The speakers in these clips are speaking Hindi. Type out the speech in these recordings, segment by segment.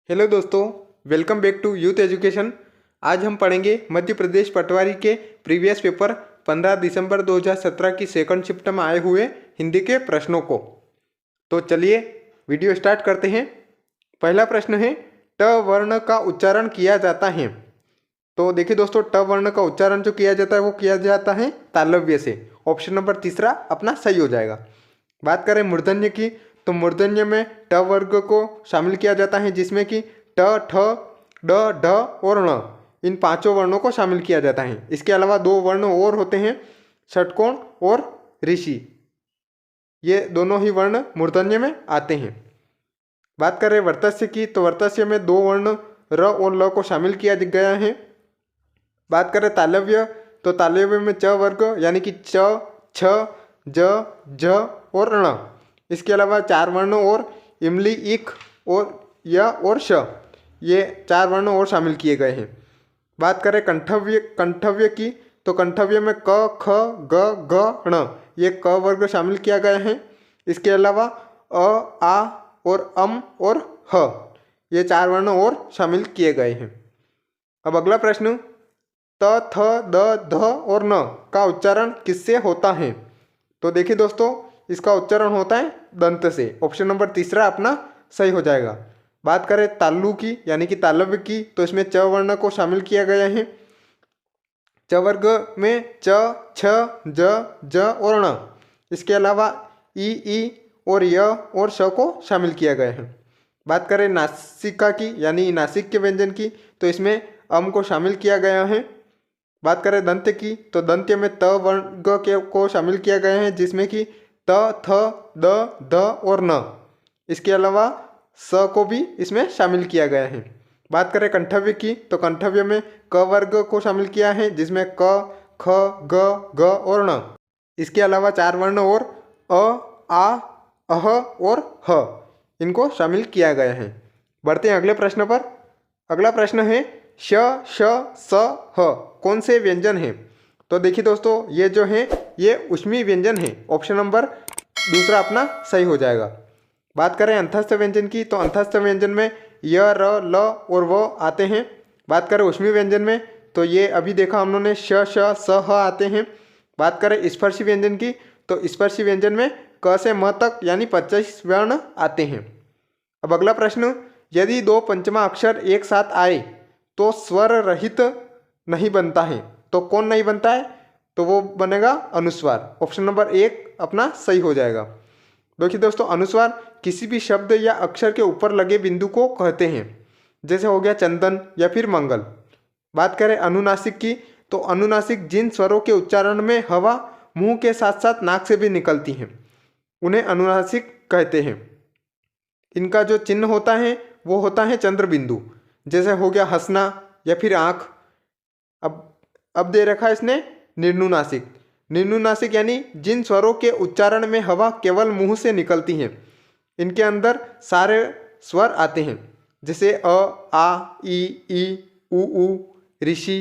हेलो दोस्तों, welcome back to Youth Education. आज हम पढ़ेंगे मध्य प्रदेश पटवारी के प्रीवियस पेपर 15 दिसंबर 2017 की सेकंड शिफ्ट में आए हुए हिंदी के प्रश्नों को। तो चलिए वीडियो स्टार्ट करते हैं। पहला प्रश्न है, ट वर्ण का उच्चारण किया जाता है। तो देखिए दोस्तों, ट वर्ण का उच्चारण जो किया जाता है वो किया जाता है तालव्य से। ऑप्शन नंबर तीसरा अपना सही हो जाएगा। बात करें मूर्धन्य की, तो मूर्धन्य में ट वर्ग को शामिल किया जाता है, जिसमें कि ट, ठ, ड, ढ और ण, इन पांचों वर्णों को शामिल किया जाता है। इसके अलावा दो वर्ण और होते हैं, षटकोण और ऋषि। ये दोनों ही वर्ण मूर्धन्य में आते हैं। बात करें वर्तस्य की, तो वर्तस्य में दो वर्ण र और ल को शामिल किया गया है। बात करें तालव्य, तो तालव्य में च वर्ग यानी कि च, छ, ज, झ और ण। इसके अलावा चार वर्ण और इमली, इक और य और श, ये चार वर्ण और शामिल किए गए हैं। बात करें कंठव्य की, तो कंठव्य में क, ख, ग, घ, ण, ये क वर्ग शामिल किया गया है। इसके अलावा अ, आ और अम और ह, ये चार वर्ण और शामिल किए गए हैं। अब अगला प्रश्न, त, थ, द, ध और न का उच्चारण किससे होता है? तो देखिए दोस्तों, इसका उच्चारण होता है दंत से। ऑप्शन नंबर तीसरा अपना सही हो जाएगा। बात करें तालु की यानी कि तालव्य की, तो इसमें च वर्ण को शामिल किया गया है। च वर्ग में च, छ, ज, ज और ण। इसके अलावा ई और य और श को शामिल किया गया है। बात करें नासिका की यानी नासिक के व्यंजन की, तो इसमें अम को शामिल किया गया है। बात करें दंत्य की, तो दंत्य में त वर्ग के को शामिल किया गया है, जिसमें कि त, थ, द, ध और न। इसके अलावा स को भी इसमें शामिल किया गया है। बात करें कंठव्य की, तो कंठव्य में क वर्ग को शामिल किया है, जिसमें क, ख, ग, घ और ण। इसके अलावा चार वर्ण और अ, आ, अह और ह, इनको शामिल किया गया है। बढ़ते हैं अगले प्रश्न पर। अगला प्रश्न है, श, श, स, ह कौन से व्यंजन हैं? तो देखिए दोस्तों, ये जो है ये ऊष्मी व्यंजन है। ऑप्शन नंबर दूसरा अपना सही हो जाएगा। बात करें अंतस्थ व्यंजन की, तो अंतस्थ व्यंजन में य, र, ल और व आते हैं। बात करें ऊष्मी व्यंजन में, तो ये अभी देखा हम लोगों ने श, श, स, ह आते हैं। बात करें स्पर्शी व्यंजन की, तो स्पर्शी व्यंजन में क से म तक यानी 25 वर्ण आते हैं। अब अगला प्रश्न, यदि दो पंचमा अक्षर एक साथ आए तो स्वर रहित नहीं बनता है, तो कौन नहीं बनता है? तो वो बनेगा अनुस्वार। ऑप्शन नंबर एक अपना सही हो जाएगा। देखिए दोस्तों, अनुस्वार किसी भी शब्द या अक्षर के ऊपर लगे बिंदु को कहते हैं, जैसे हो गया चंदन या फिर मंगल। बात करें अनुनासिक की, तो अनुनासिक जिन स्वरों के उच्चारण में हवा मुंह के साथ साथ नाक से भी निकलती हैं, उन्हें अनुनासिक कहते हैं। इनका जो चिन्ह होता है वो होता है चंद्र बिंदु, जैसे हो गया हंसना या फिर आँख। अब दे रखा है इसने निर्नुनासिक। निर्नुनासिक यानी जिन स्वरों के उच्चारण में हवा केवल मुंह से निकलती है, इनके अंदर सारे स्वर आते हैं, जैसे अ, आ, ई, उ, ऋषि,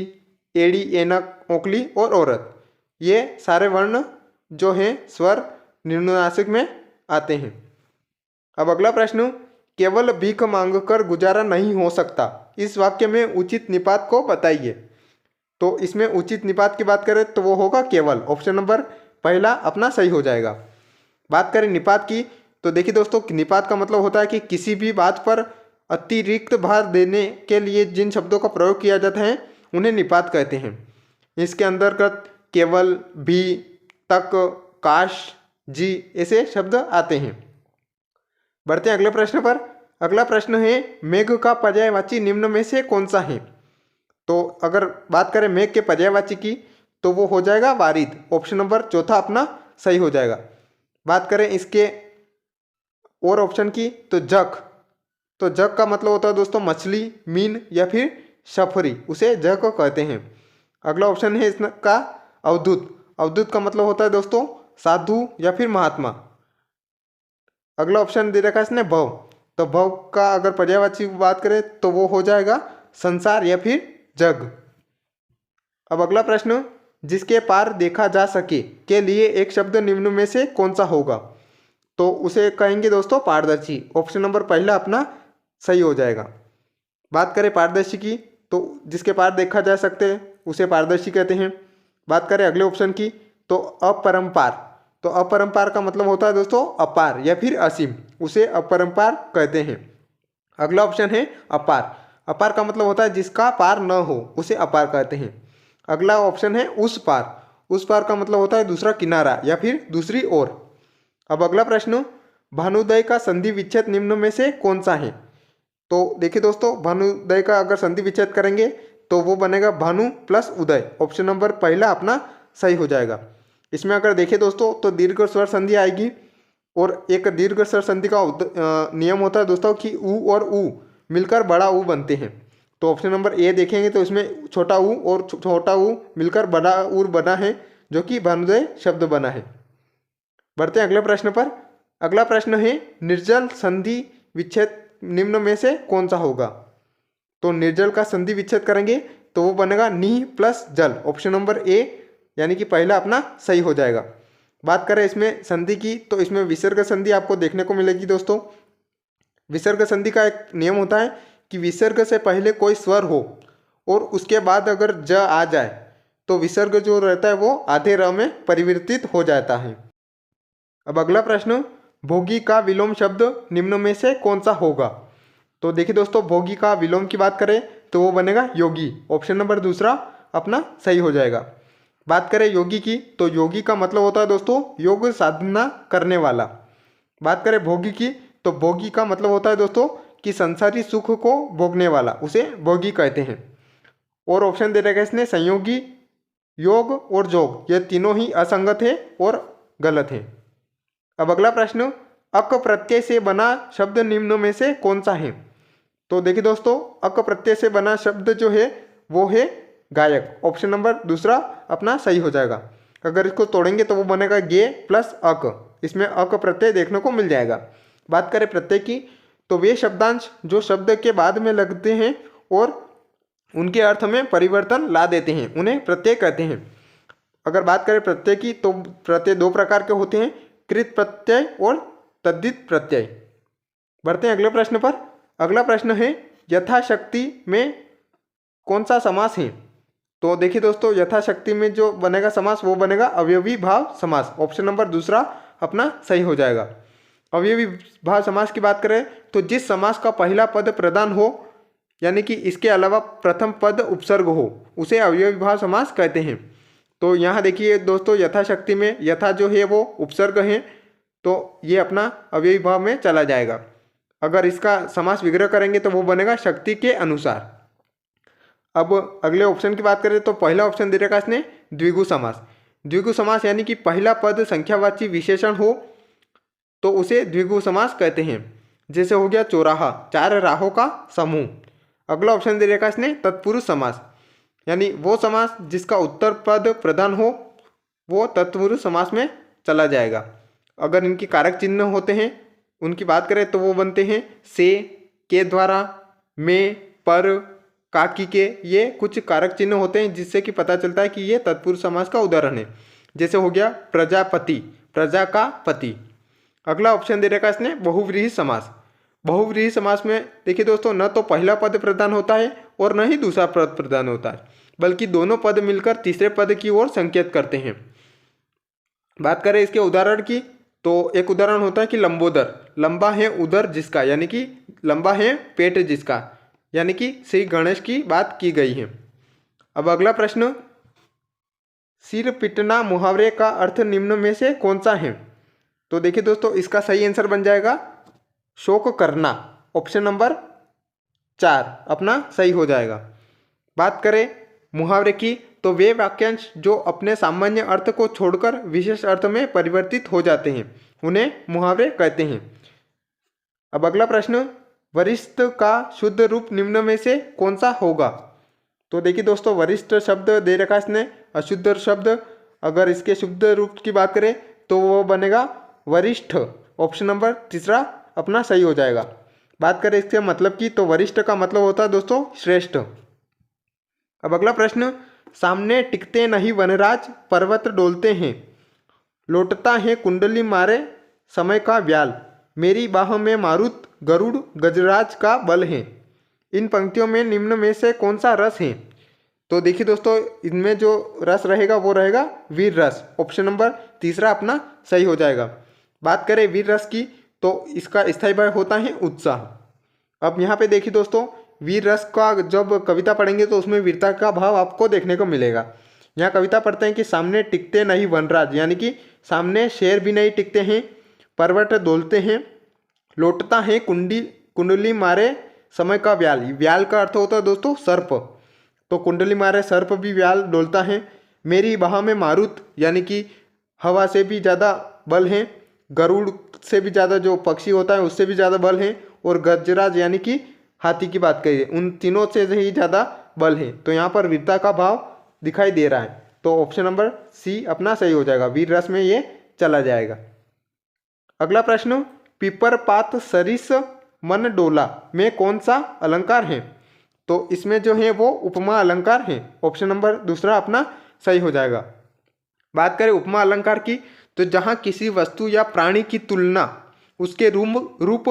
एड़ी, एनक, ओकली और औरत। ये सारे वर्ण जो हैं स्वर निर्नुनासिक में आते हैं। अब अगला प्रश्न, केवल भीख मांगकर गुजारा नहीं हो सकता, इस वाक्य में उचित निपात को बताइए। तो इसमें उचित निपात की बात करें तो वो होगा केवल। ऑप्शन नंबर पहला अपना सही हो जाएगा। बात करें निपात की, तो देखिए दोस्तों, निपात का मतलब होता है कि किसी भी बात पर अतिरिक्त भार देने के लिए जिन शब्दों का प्रयोग किया जाता है उन्हें निपात कहते हैं। इसके अंतर्गत केवल, भी, तक, काश, जी ऐसे शब्द आते हैं। बढ़ते हैं अगले प्रश्न पर। अगला प्रश्न है, मेघ का पर्यायवाची निम्न में से कौन सा है? तो अगर बात करें मेघ के पर्यायवाची की, तो वो हो जाएगा वारिद। ऑप्शन नंबर चौथा अपना सही हो जाएगा। बात करें इसके और ऑप्शन की, तो जख। तो जख का मतलब होता है दोस्तों मछली, मीन या फिर सफरी, उसे जख कहते हैं। अगला ऑप्शन है इसका अवधूत। अवधूत का मतलब होता है दोस्तों साधु या फिर महात्मा। अगला ऑप्शन दे रखा है इसने भव। तो भव का अगर पर्यायवाची बात करें तो वो हो जाएगा संसार या फिर जग। अब अगला प्रश्न, जिसके पार देखा जा सके के लिए एक शब्द निम्न में से कौन सा होगा? तो उसे कहेंगे दोस्तों पारदर्शी। ऑप्शन नंबर पहला अपना सही हो जाएगा। बात करें पारदर्शी की तो जिसके पार देखा जा सकते हैं उसे पारदर्शी कहते हैं। बात करें अगले ऑप्शन की तो अपरंपार, तो अपरंपार का मतलब होता है दोस्तों अपार या फिर असीम, उसे अपरंपार कहते हैं। अगला ऑप्शन है अपार, अपार का मतलब होता है जिसका पार न हो उसे अपार कहते हैं। अगला ऑप्शन है उस पार, उस पार का मतलब होता है दूसरा किनारा या फिर दूसरी ओर। अब अगला प्रश्न, भानुदय का संधि विच्छेद निम्न में से कौन सा है? तो देखिए दोस्तों, भानुदय का अगर संधि विच्छेद करेंगे तो वो बनेगा भानु प्लस उदय, ऑप्शन नंबर पहला अपना सही हो जाएगा। इसमें अगर देखें दोस्तों तो दीर्घ स्वर संधि आएगी और एक दीर्घ स्वर संधि का नियम होता है दोस्तों कि उ और उ मिलकर बड़ा उ बनते हैं। तो ऑप्शन नंबर ए देखेंगे तो इसमें छोटा उ और छोटा उ मिलकर बड़ा उ बना है, जो कि भानुदय शब्द बना है। बढ़ते हैं अगले प्रश्न पर। अगला प्रश्न है निर्जल संधि विच्छेद निम्न में से कौन सा होगा? तो निर्जल का संधि विच्छेद करेंगे तो वो बनेगा नी प्लस जल, ऑप्शन नंबर ए यानी कि पहला अपना सही हो जाएगा। बात करें इसमें संधि की तो इसमें विसर्ग संधि आपको देखने को मिलेगी दोस्तों। विसर्ग संधि का एक नियम होता है कि विसर्ग से पहले कोई स्वर हो और उसके बाद अगर ज आ जाए तो विसर्ग जो रहता है वो आधे र में परिवर्तित हो जाता है। अब अगला प्रश्न, भोगी का विलोम शब्द निम्न में से कौन सा होगा? तो देखिए दोस्तों, भोगी का विलोम की बात करें तो वो बनेगा योगी, ऑप्शन नंबर दूसरा अपना सही हो जाएगा। बात करें योगी की तो योगी का मतलब होता है दोस्तों योग साधना करने वाला। बात करें भोगी की तो भोगी का मतलब होता है दोस्तों कि संसारी सुख को भोगने वाला, उसे भोगी कहते हैं। और ऑप्शन दे रखा इसने संयोगी, योग और जोग, ये तीनों ही असंगत है और गलत है। अब अगला प्रश्न, अक प्रत्यय से बना शब्द निम्न में से कौन सा है? तो देखिए दोस्तों, अक प्रत्यय से बना शब्द जो है वो है गायक, ऑप्शन नंबर दूसरा अपना सही हो जाएगा। अगर इसको तोड़ेंगे तो वो बनेगा गे प्लस अक, इसमें अक प्रत्यय देखने को मिल जाएगा। बात करें प्रत्यय की तो वे शब्दांश जो शब्द के बाद में लगते हैं और उनके अर्थ में परिवर्तन ला देते हैं उन्हें प्रत्यय कहते हैं। अगर बात करें प्रत्यय की तो प्रत्यय दो प्रकार के होते हैं, कृत प्रत्यय और तद्धित प्रत्यय। बढ़ते हैं अगले प्रश्न पर। अगला प्रश्न है यथाशक्ति में कौन सा समास है? तो देखिए दोस्तों, यथाशक्ति में जो बनेगा समास वो बनेगा अवयवी भाव समास, ऑप्शन नंबर दूसरा अपना सही हो जाएगा। अवयवी भाव समास की बात करें तो जिस समास का पहला पद प्रधान हो यानी कि इसके अलावा प्रथम पद उपसर्ग हो उसे अवयवी भाव समास कहते हैं। तो यहाँ देखिए दोस्तों, यथाशक्ति में यथा जो है वो उपसर्ग है तो ये अपना अवयवी भाव में चला जाएगा। अगर इसका समास विग्रह करेंगे तो वो बनेगा शक्ति के अनुसार। अब अगले ऑप्शन की बात करें तो पहला ऑप्शन दे रखा इसने द्विगु समास। द्विगु समास यानी कि पहला पद संख्यावाची विशेषण हो तो उसे द्विगु समास कहते हैं। जैसे हो गया चौराहा, चार राहों का समूह। अगला ऑप्शन दे रखा इसने तत्पुरुष समास, यानी वो समास जिसका उत्तर पद प्रधान हो वो तत्पुरुष समास में चला जाएगा। अगर इनकी कारक चिन्ह होते हैं उनकी बात करें तो वो बनते हैं से, के द्वारा, में, पर, काकी के, ये कुछ कारक चिन्ह होते हैं जिससे कि पता चलता है कि ये तत्पुरुष समास का उदाहरण है। जैसे हो गया प्रजापति, प्रजा का पति। अगला ऑप्शन दे रखा इसने बहुव्रीहि समास। बहुव्रीहि समास में देखिए दोस्तों, न तो पहला पद प्रधान होता है और न ही दूसरा पद प्रधान होता है, बल्कि दोनों पद मिलकर तीसरे पद की ओर संकेत करते हैं। बात करें इसके उदाहरण की तो एक उदाहरण होता है कि लंबोदर, लंबा है उदर जिसका, यानी कि लंबा है पेट जिसका, यानी कि श्री गणेश की बात की गई है। अब अगला प्रश्न, सिर पिटना मुहावरे का अर्थ निम्न में से कौन सा है? तो देखिए दोस्तों, इसका सही आंसर बन जाएगा शोक करना, ऑप्शन नंबर 4 अपना सही हो जाएगा। बात करें मुहावरे की तो वे वाक्यांश जो अपने सामान्य अर्थ को छोड़कर विशेष अर्थ में परिवर्तित हो जाते हैं उन्हें मुहावरे कहते हैं। अब अगला प्रश्न, वरिष्ठ का शुद्ध रूप निम्न में से कौन सा होगा? तो देखिए दोस्तों, वरिष्ठ शब्द दे रखा इसने अशुद्ध शब्द। अगर इसके शुद्ध रूप की बात करें तो वो बनेगा वरिष्ठ, ऑप्शन नंबर तीसरा अपना सही हो जाएगा। बात करें इसके मतलब की तो वरिष्ठ का मतलब होता है दोस्तों श्रेष्ठ। अब अगला प्रश्न, सामने टिकते नहीं वनराज पर्वत डोलते हैं, लौटता है कुंडली मारे समय का व्याल, मेरी बाह में मारुत गरुड़ गजराज का बल है। इन पंक्तियों में निम्न में से कौन सा रस है? तो देखिए दोस्तों, इनमें जो रस रहेगा वो रहेगा वीर रस। ऑप्शन नंबर तीसरा अपना सही हो जाएगा। बात करें वीर रस की तो इसका स्थायी भाव होता है उत्साह। अब यहाँ पे देखिए दोस्तों, वीर रस का जब कविता पढ़ेंगे तो उसमें वीरता का भाव आपको देखने को मिलेगा। यहाँ कविता पढ़ते हैं कि सामने टिकते नहीं वनराज, यानी कि सामने शेर भी नहीं टिकते हैं, पर्वत डोलते हैं, लौटता है कुंडली मारे समय का व्याल। व्याल का अर्थ होता है दोस्तों सर्प, तो कुंडली मारे सर्प भी व्याल डोलता है। मेरी बाह में मारुत, यानी कि हवा से भी ज़्यादा बल है, गरुड़ से भी ज़्यादा जो पक्षी होता है उससे भी ज़्यादा बल है, और गजराज यानी कि हाथी की बात करिए, उन तीनों से ही ज़्यादा बल है। तो यहाँ पर वीरता का भाव दिखाई दे रहा है, तो ऑप्शन नंबर सी अपना सही हो जाएगा, वीर रस में ये चला जाएगा। अगला प्रश्न, पीपर पात सरिस मन डोला में कौन सा अलंकार है? तो इसमें जो है वो उपमा अलंकार है। ऑप्शन नंबर दूसरा अपना सही हो जाएगा। बात करें उपमा अलंकार की तो जहाँ किसी वस्तु या प्राणी की तुलना उसके रूप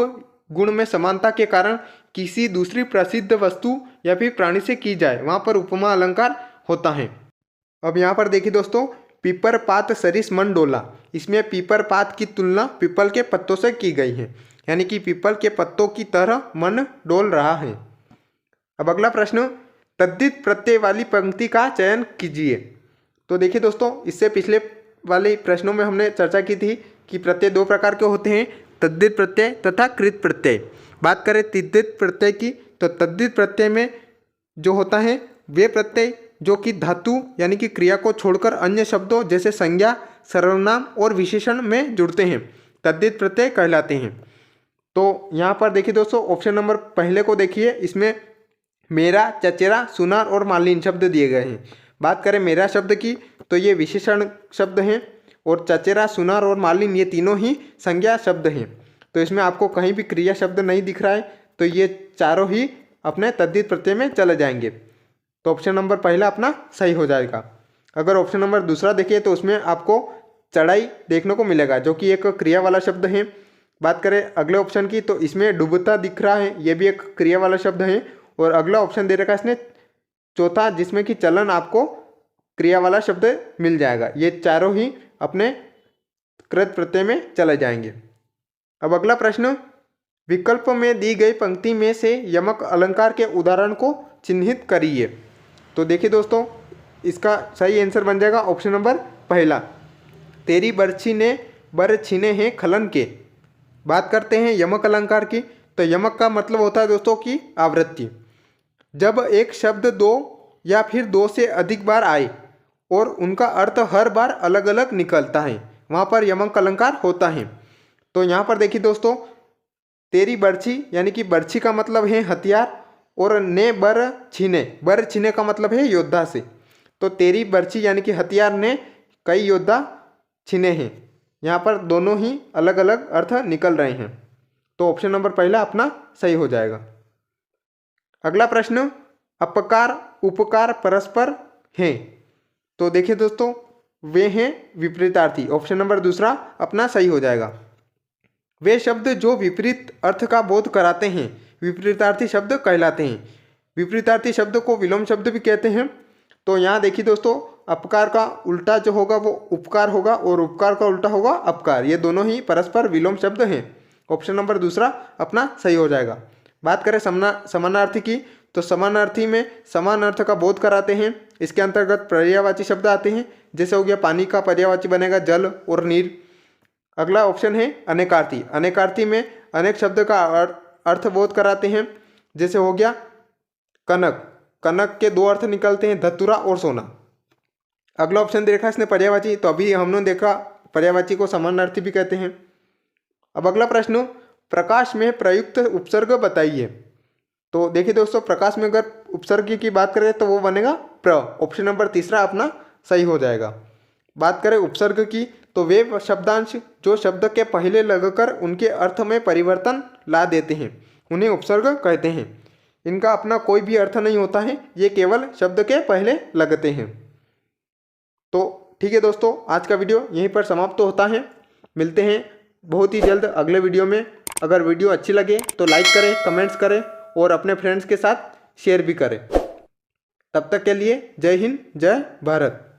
गुण में समानता के कारण किसी दूसरी प्रसिद्ध वस्तु या फिर प्राणी से की जाए, वहाँ पर उपमा अलंकार होता है। अब यहाँ पर देखिए दोस्तों, पीपर पात सरिस मन डोला, इसमें पीपर पात की तुलना पीपल के पत्तों से की गई है, यानी कि पीपल के पत्तों की तरह मन डोल रहा है। अब अगला प्रश्न, तद्धित प्रत्यय वाली पंक्ति का चयन कीजिए। तो देखिए दोस्तों, इससे पिछले वाले प्रश्नों में हमने चर्चा की थी कि प्रत्यय दो प्रकार के होते हैं, तद्धित प्रत्यय तथा कृत प्रत्यय। बात करें तद्धित प्रत्यय की तो तद्धित प्रत्यय में जो होता है वे प्रत्यय जो कि धातु यानी कि क्रिया को छोड़कर अन्य शब्दों जैसे संज्ञा, सर्वनाम और विशेषण में जुड़ते हैं, तद्धित प्रत्यय कहलाते हैं। तो यहाँ पर देखिए दोस्तों, ऑप्शन नंबर पहले को देखिए, इसमें मेरा, चचेरा, सुनार और मालिन शब्द दिए गए हैं। बात करें मेरा शब्द की तो ये विशेषण शब्द हैं, और चचेरा, सुनार और मालिन ये तीनों ही संज्ञा शब्द हैं। तो इसमें आपको कहीं भी क्रिया शब्द नहीं दिख रहा है, तो ये चारों ही अपने तद्धित प्रत्यय में चले जाएंगे। तो ऑप्शन नंबर पहला अपना सही हो जाएगा। अगर ऑप्शन नंबर दूसरा देखिए तो उसमें आपको चढ़ाई देखने को मिलेगा, जो कि एक क्रिया वाला शब्द है। बात करें अगले ऑप्शन की तो इसमें डूबता दिख रहा है, ये भी एक क्रिया वाला शब्द है। और अगला ऑप्शन दे रखा है इसने चौथा, जिसमें कि चलन आपको क्रिया वाला शब्द मिल जाएगा। ये चारों ही अपने कृत प्रत्यय में चले जाएंगे। अब अगला प्रश्न, विकल्प में दी गई पंक्ति में से यमक अलंकार के उदाहरण को चिन्हित करिए। तो देखिए दोस्तों, इसका सही आंसर बन जाएगा ऑप्शन नंबर पहला, तेरी बरछी ने बर छीने हैं खलन के। बात करते हैं यमक अलंकार की, तो यमक का मतलब होता है दोस्तों की आवृत्ति। जब एक शब्द दो या फिर दो से अधिक बार आए और उनका अर्थ हर बार अलग अलग निकलता है, वहाँ पर यमक अलंकार होता है। तो यहाँ पर देखिए दोस्तों, तेरी बरछी यानी कि बरछी का मतलब है हथियार, और ने बर छीने का मतलब है योद्धा से। तो तेरी बरछी यानी कि हथियार ने कई योद्धा छीने हैं, यहाँ पर दोनों ही अलग अलग अर्थ निकल रहे हैं। तो ऑप्शन नंबर पहला अपना सही हो जाएगा। अगला प्रश्न, अपकार उपकार परस्पर हैं। तो देखिए दोस्तों, वे हैं विपरीतार्थी। ऑप्शन नंबर दूसरा अपना सही हो जाएगा। वे शब्द जो विपरीत अर्थ का बोध कराते हैं विपरीतार्थी शब्द कहलाते हैं। विपरीतार्थी शब्द को विलोम शब्द भी कहते हैं। तो यहाँ देखिए दोस्तों, अपकार का उल्टा जो होगा वो उपकार होगा, और उपकार का उल्टा होगा अपकार। ये दोनों ही परस्पर विलोम शब्द हैं। ऑप्शन नंबर दूसरा अपना सही हो जाएगा। बात करें समानार्थी की, तो समानार्थी में समान अर्थ का बोध कराते हैं। इसके अंतर्गत पर्यायवाची शब्द आते हैं, जैसे हो गया पानी का पर्यायवाची बनेगा जल और नीर। अगला ऑप्शन है अनेकार्थी। अनेकार्थी में अनेक शब्द का अर्थ बोध कराते हैं, जैसे हो गया कनक। कनक के दो अर्थ निकलते हैं, धतुरा और सोना। अगला ऑप्शन देखा इसने पर्यायवाची, तो अभी हमने देखा पर्यायवाची को समानार्थी भी कहते हैं। अब अगला प्रश्न, प्रकाश में प्रयुक्त उपसर्ग बताइए। तो देखिए दोस्तों, प्रकाश में अगर उपसर्ग की बात करें तो वो बनेगा प्र। ऑप्शन नंबर तीसरा अपना सही हो जाएगा। बात करें उपसर्ग की, तो वे शब्दांश जो शब्द के पहले लगकर उनके अर्थ में परिवर्तन ला देते हैं उन्हें उपसर्ग कहते हैं। इनका अपना कोई भी अर्थ नहीं होता है, ये केवल शब्द के पहले लगते हैं। तो ठीक है दोस्तों, आज का वीडियो यहीं पर समाप्त होता है। मिलते हैं बहुत ही जल्द अगले वीडियो में। अगर वीडियो अच्छी लगे तो लाइक करें, कमेंट्स करें और अपने फ्रेंड्स के साथ शेयर भी करें। तब तक के लिए जय हिंद, जय भारत।